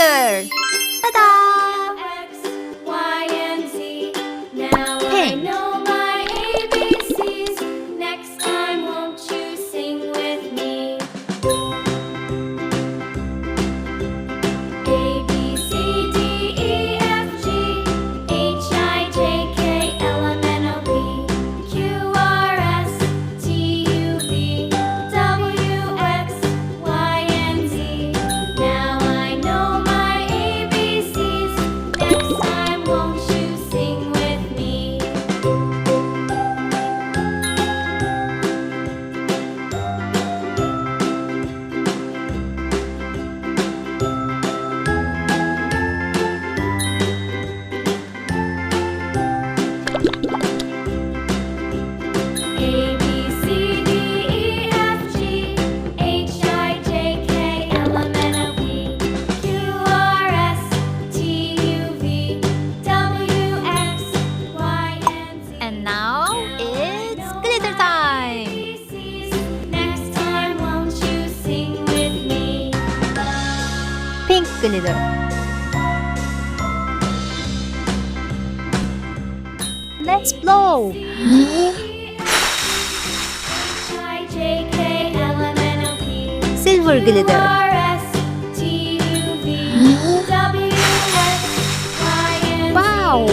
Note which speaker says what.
Speaker 1: glitter. Ta-da!
Speaker 2: X, Y, and Z. Now I
Speaker 1: Pink.
Speaker 2: know my ABCs. Next time, won't you sing with me? A, B, C, D, E, F, G, H, I, J, K, L, M, N, O, P, Q, R, S, T, U, V, W, X, Y, and Z. Now I know my ABCs. Next time, won't you sing with me? A, B, C, D, E, F, G, H, I, J, K, L, M, N, O, P, Q, R, S, T, U, V, W, X, Y, and Z.
Speaker 1: And now it's glitter time.
Speaker 2: ABCs. Next time, won't you sing with me?
Speaker 1: Pink glitter. Let's blow. Silver glitter. Wow!